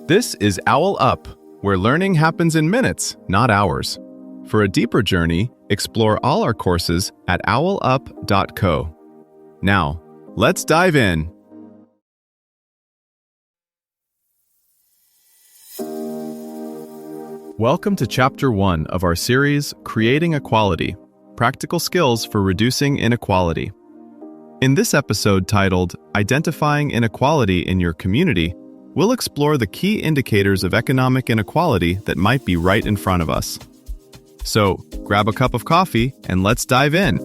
This is OwlUp, where learning happens in minutes, not hours. For a deeper journey, explore all our courses at owlup.co. Now, let's dive in. Welcome to Chapter 1 of our series, Creating Equality, Practical Skills for Reducing Inequality. In this episode titled, Identifying Inequality in Your Community, we'll explore the key indicators of economic inequality that might be right in front of us. So, grab a cup of coffee and let's dive in.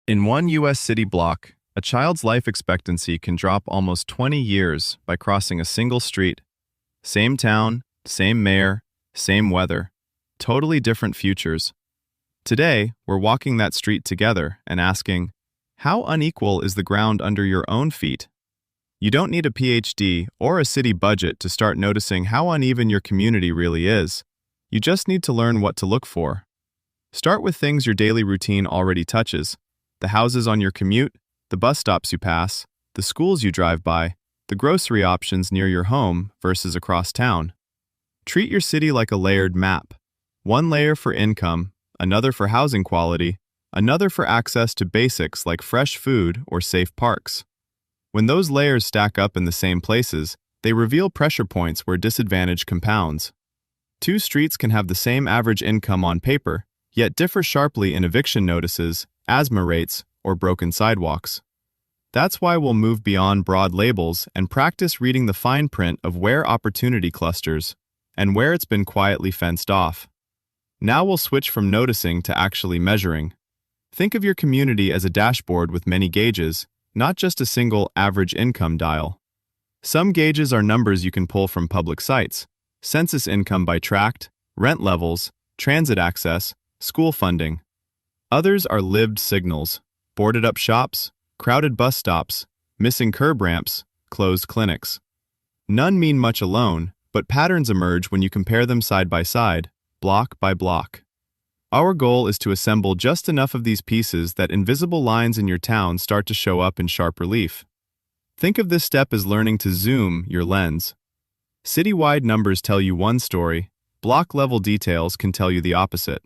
In one U.S. city block, a child's life expectancy can drop almost 20 years by crossing a single street. Same town, same mayor, same weather, totally different futures. Today, we're walking that street together and asking, how unequal is the ground under your own feet? You don't need a PhD or a city budget to start noticing how uneven your community really is. You just need to learn what to look for. Start with things your daily routine already touches: the houses on your commute, the bus stops you pass, the schools you drive by, the grocery options near your home versus across town. Treat your city like a layered map. One layer for income, another for housing quality, another for access to basics like fresh food or safe parks. When those layers stack up in the same places, they reveal pressure points where disadvantage compounds. Two streets can have the same average income on paper, yet differ sharply in eviction notices, asthma rates, or broken sidewalks. That's why we'll move beyond broad labels and practice reading the fine print of where opportunity clusters and where it's been quietly fenced off. Now we'll switch from noticing to actually measuring. Think of your community as a dashboard with many gauges, not just a single average income dial. Some gauges are numbers you can pull from public sites: census income by tract, rent levels, transit access, school funding. Others are lived signals: boarded up shops, crowded bus stops, missing curb ramps, closed clinics. None mean much alone, but patterns emerge when you compare them side by side, block by block. Our goal is to assemble just enough of these pieces that invisible lines in your town start to show up in sharp relief. Think of this step as learning to zoom your lens. Citywide numbers tell you one story, block-level details can tell you the opposite.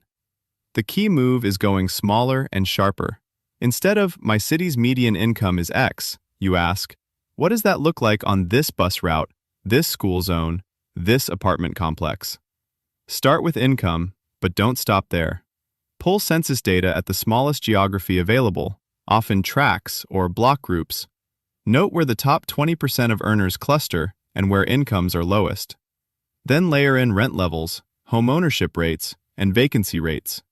The key move is going smaller and sharper. Instead of, my city's median income is X, you ask, what does that look like on this bus route, this school zone, this apartment complex? Start with income, but don't stop there. Pull census data at the smallest geography available, often tracts or block groups. Note where the top 20% of earners cluster and where incomes are lowest. Then layer in rent levels, home ownership rates, and vacancy rates.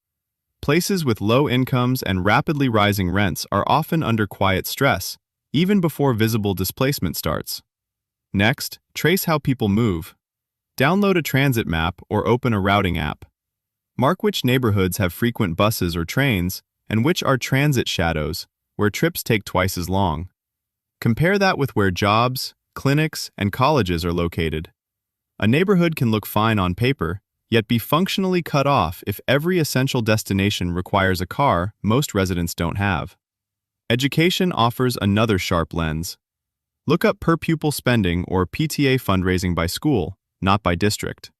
Places with low incomes and rapidly rising rents are often under quiet stress, even before visible displacement starts. Next, trace how people move. Download a transit map or open a routing app. Mark which neighborhoods have frequent buses or trains, and which are transit shadows, where trips take twice as long. Compare that with where jobs, clinics, and colleges are located. A neighborhood can look fine on paper, yet be functionally cut off if every essential destination requires a car most residents don't have. Education offers another sharp lens. Look up per-pupil spending or PTA fundraising by school, not by district.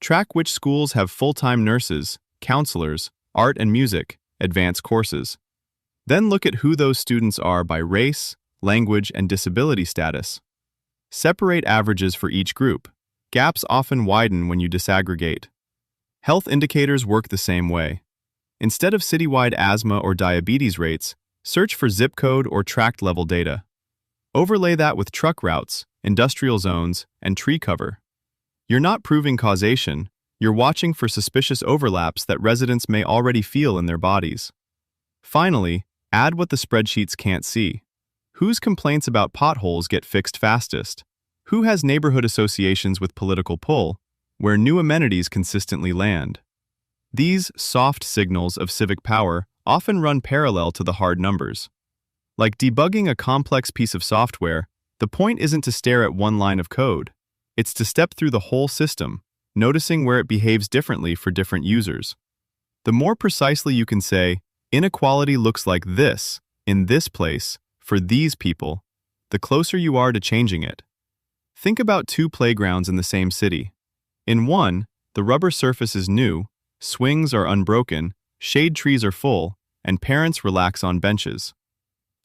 Track which schools have full-time nurses, counselors, art and music, advanced courses. Then look at who those students are by race, language, and disability status. Separate averages for each group. Gaps often widen when you disaggregate. Health indicators work the same way. Instead of citywide asthma or diabetes rates, search for zip code or tract level data. Overlay that with truck routes, industrial zones, and tree cover. You're not proving causation, you're watching for suspicious overlaps that residents may already feel in their bodies. Finally, add what the spreadsheets can't see. Whose complaints about potholes get fixed fastest? Who has neighborhood associations with political pull, where new amenities consistently land? These soft signals of civic power often run parallel to the hard numbers. Like debugging a complex piece of software, the point isn't to stare at one line of code. It's to step through the whole system, noticing where it behaves differently for different users. The more precisely you can say, inequality looks like this, in this place, for these people, the closer you are to changing it. Think about two playgrounds in the same city. In one, the rubber surface is new, swings are unbroken, shade trees are full, and parents relax on benches.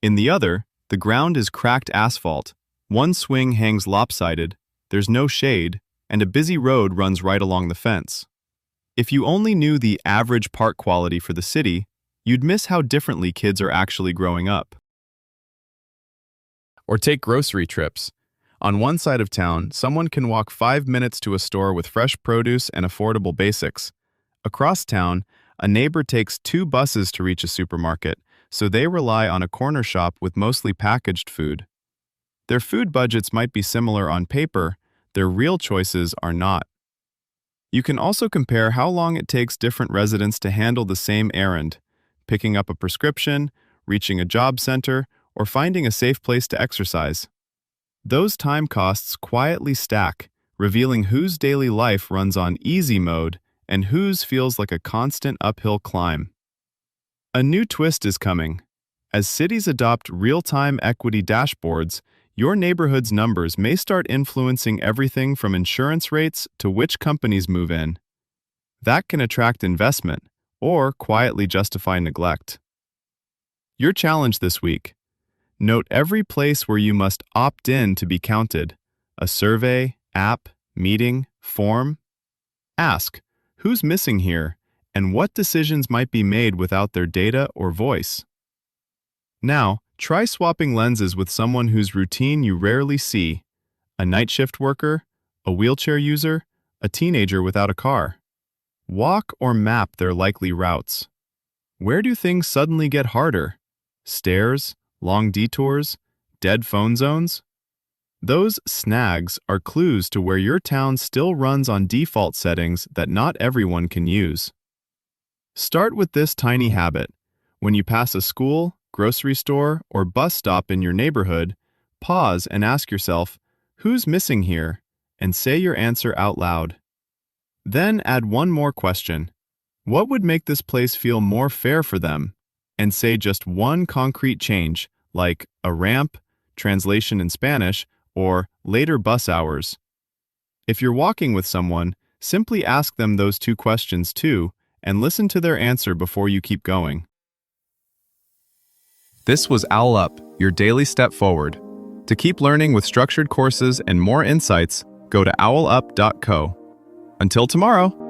In the other, the ground is cracked asphalt, one swing hangs lopsided, there's no shade, and a busy road runs right along the fence. If you only knew the average park quality for the city, you'd miss how differently kids are actually growing up. Or take grocery trips. On one side of town, someone can walk 5 minutes to a store with fresh produce and affordable basics. Across town, a neighbor takes 2 buses to reach a supermarket, so they rely on a corner shop with mostly packaged food. Their food budgets might be similar on paper, their real choices are not. You can also compare how long it takes different residents to handle the same errand, picking up a prescription, reaching a job center, or finding a safe place to exercise. Those time costs quietly stack, revealing whose daily life runs on easy mode and whose feels like a constant uphill climb. A new twist is coming. As cities adopt real-time equity dashboards, your neighborhood's numbers may start influencing everything from insurance rates to which companies move in. That can attract investment or quietly justify neglect. Your challenge this week: note every place where you must opt in to be counted: a survey, app, meeting, form. Ask, who's missing here, and what decisions might be made without their data or voice? Now, try swapping lenses with someone whose routine you rarely see: a night shift worker, a wheelchair user, a teenager without a car. Walk or map their likely routes. Where do things suddenly get harder? Stairs, long detours, dead phone zones? Those snags are clues to where your town still runs on default settings that not everyone can use. Start with this tiny habit. When you pass a school, grocery store, or bus stop in your neighborhood, pause and ask yourself, who's missing here? And say your answer out loud. Then add one more question. What would make this place feel more fair for them? And say just one concrete change, like a ramp, translation in Spanish, or later bus hours. If you're walking with someone, simply ask them those 2 questions too, and listen to their answer before you keep going. This was OwlUp, your daily step forward. To keep learning with structured courses and more insights, go to owlup.co. Until tomorrow!